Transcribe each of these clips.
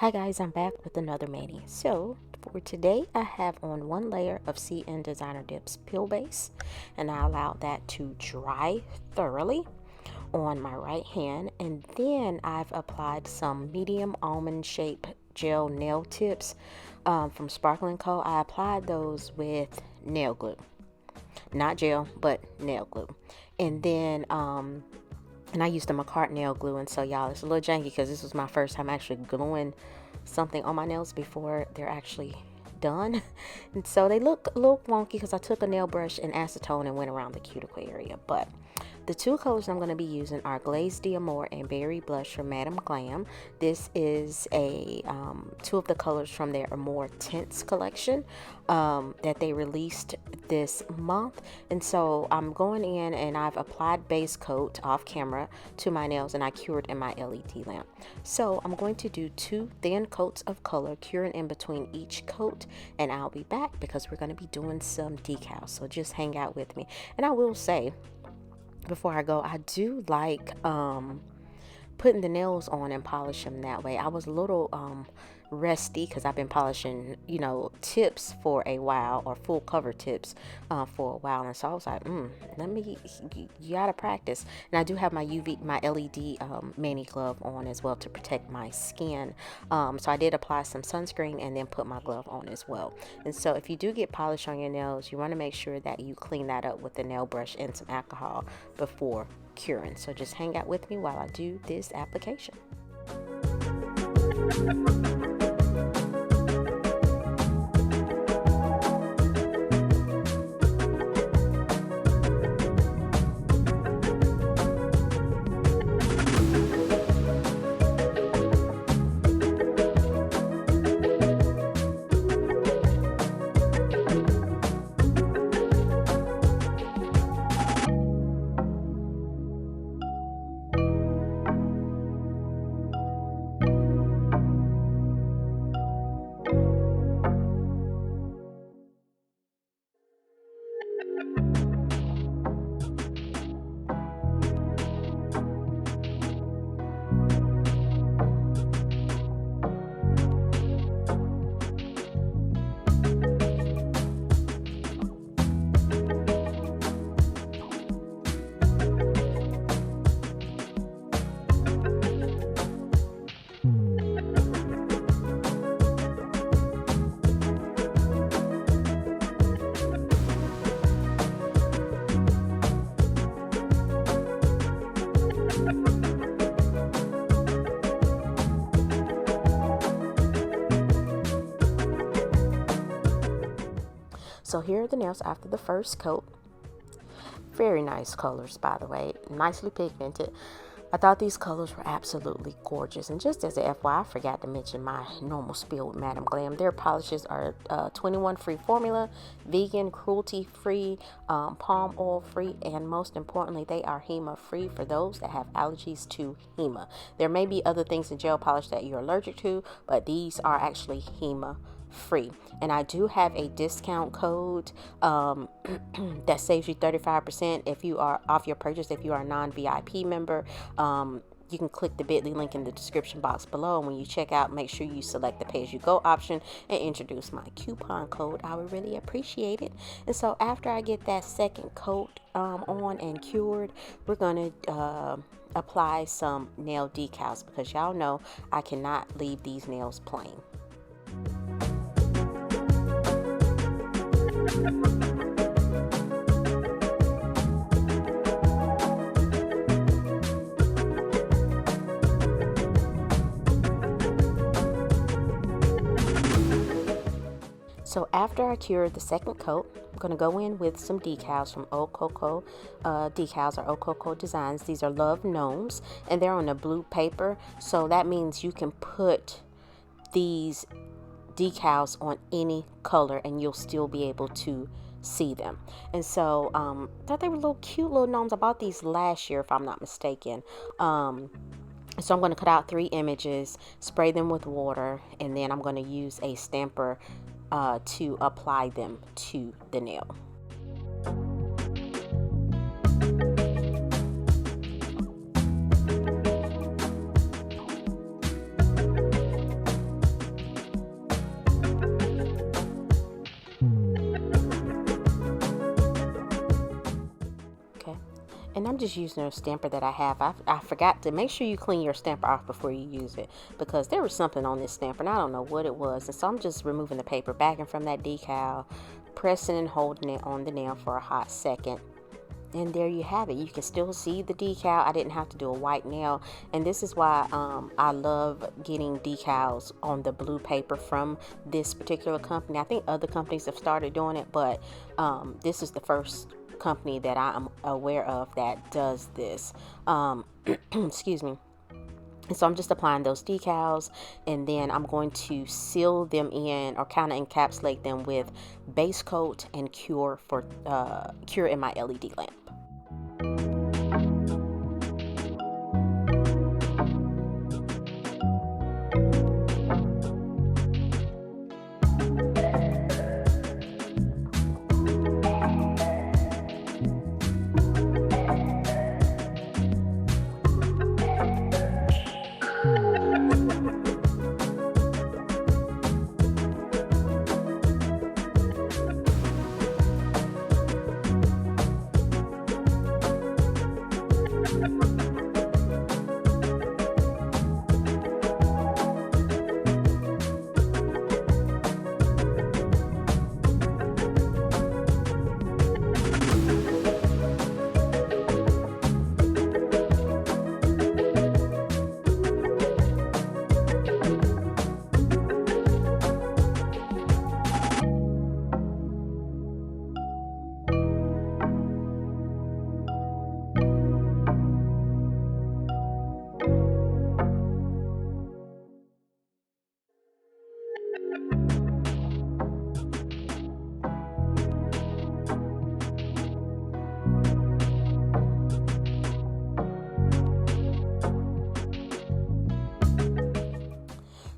Hi guys, I'm back with another mani. So for today I have on one layer of CN Designer Dips Peel Base, and I allowed that to dry thoroughly on my right hand, and then I've applied some medium almond shape gel nail tips from Sparkling Co. I applied those with nail glue, not gel but nail glue, and then and I used the McCart nail glue, and so y'all, it's a little janky because this was my first time actually gluing something on my nails before they're actually done. And so they look a little wonky because I took a nail brush and acetone and went around the cuticle area. But the two colors I'm going to be using are Glaze d'Amour and Berry Blush from Madam Glam. This is a two of the colors from their Amour Tints collection that they released this month. And so I'm going in and I've applied base coat off camera to my nails, and I cured in my LED lamp. So I'm going to do two thin coats of color, curing in between each coat, and I'll be back because we're going to be doing some decals. So just hang out with me. And I will say, before I go, I do like putting the nails on and polish them that way. I was a little rusty because I've been polishing, you know, tips for a while, or full cover tips for a while, and so I was like, you gotta practice. And I do have my LED mani glove on as well to protect my skin, so I did apply some sunscreen and then put my glove on as well. And so if you do get polish on your nails, you want to make sure that you clean that up with a nail brush and some alcohol before curing. So just hang out with me while I do this application. So here are the nails after the first coat. Very nice colors, by the way, nicely pigmented. I thought these colors were absolutely gorgeous. And just as a FYI, I forgot to mention my normal spiel with Madam Glam. Their polishes are 21 free formula, vegan, cruelty free, palm oil free, and most importantly, they are HEMA free for those that have allergies to HEMA. There may be other things in gel polish that you're allergic to, but these are actually HEMA free. And I do have a discount code that saves you 35% if you are off your purchase. If you are a non-VIP member, you can click the bit.ly link in the description box below, and when you check out, make sure you select the pay-as-you-go option and introduce my coupon code. I would really appreciate it. And so after I get that second coat on and cured, we're gonna apply some nail decals, because y'all know I cannot leave these nails plain. So after I cured the second coat, I'm going to go in with some decals from Ooh Coco Decals, or Ooh Coco Designs. These are Love Gnomes, and they're on a blue paper. So that means you can put these decals on any color and you'll still be able to see them. And so I thought they were little cute little gnomes. I bought these last year, if I'm not mistaken. So I'm going to cut out 3 images, spray them with water, and then I'm going to use a stamper to apply them to the nail. I'm just using a stamper that I have. I forgot to make sure you clean your stamper off before you use it, because there was something on this stamper and I don't know what it was. And so I'm just removing the paper backing from that decal, pressing and holding it on the nail for a hot second. And there you have it. You can still see the decal. I didn't have to do a white nail, and this is why I love getting decals on the blue paper from this particular company. I think other companies have started doing it, but this is the first company that I am aware of that does this. Excuse me. And so I'm just applying those decals, and then I'm going to seal them in, or kind of encapsulate them with base coat and cure in my LED lamp.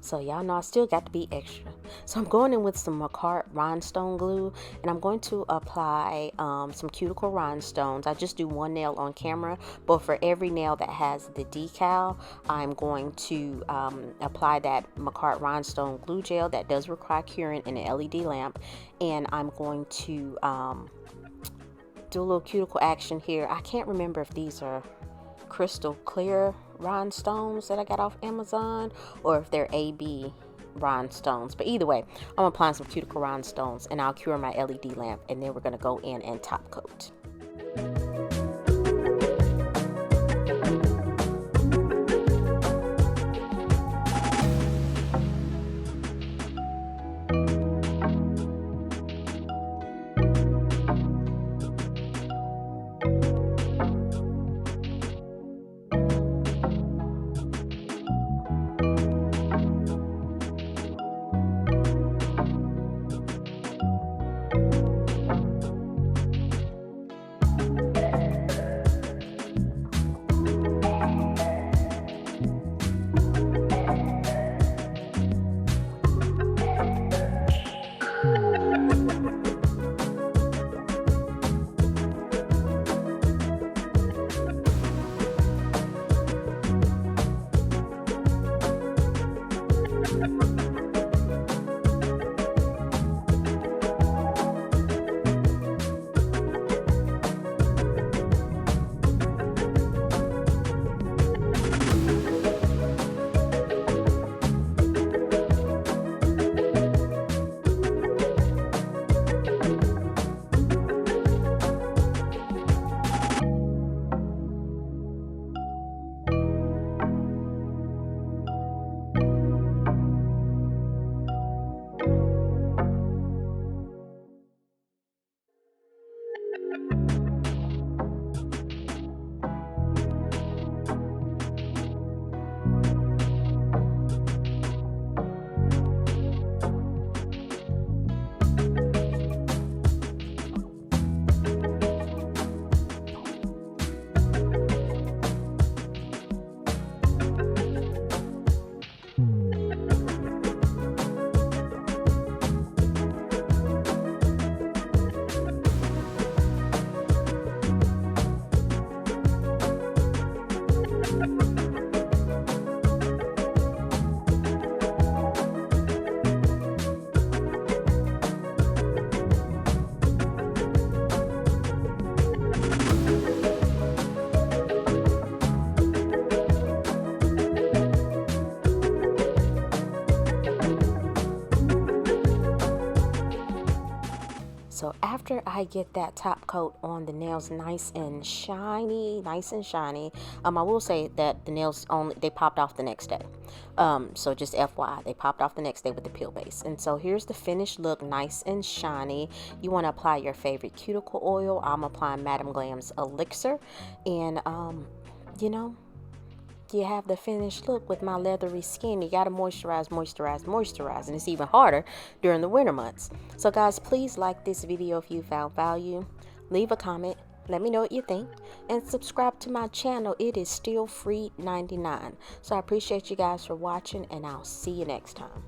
So y'all know I still got to be extra. So I'm going in with some Macart rhinestone glue, and I'm going to apply some cuticle rhinestones. I just do one nail on camera, but for every nail that has the decal, I'm going to apply that Macart rhinestone glue gel that does require curing in an LED lamp, and I'm going to do a little cuticle action here. I can't remember if these are crystal clear rhinestones that I got off Amazon, or if they're AB rhinestones, but either way, I'm applying some cuticle rhinestones, and I'll cure my LED lamp, and then we're going to go in and top coat. after I get that top coat on the nails nice and shiny, I will say that the nails they popped off the next day. So just FYI, they popped off the next day with the peel base. And so here's the finished look, nice and shiny. You want to apply your favorite cuticle oil. I'm applying Madam Glam's elixir, and you know, you have the finished look with my leathery skin. You gotta moisturize, and it's even harder during the winter months. So guys, please like this video if you found value. Leave a comment, let me know what you think, and subscribe to my channel. It is still free 99. So I appreciate you guys for watching, and I'll see you next time.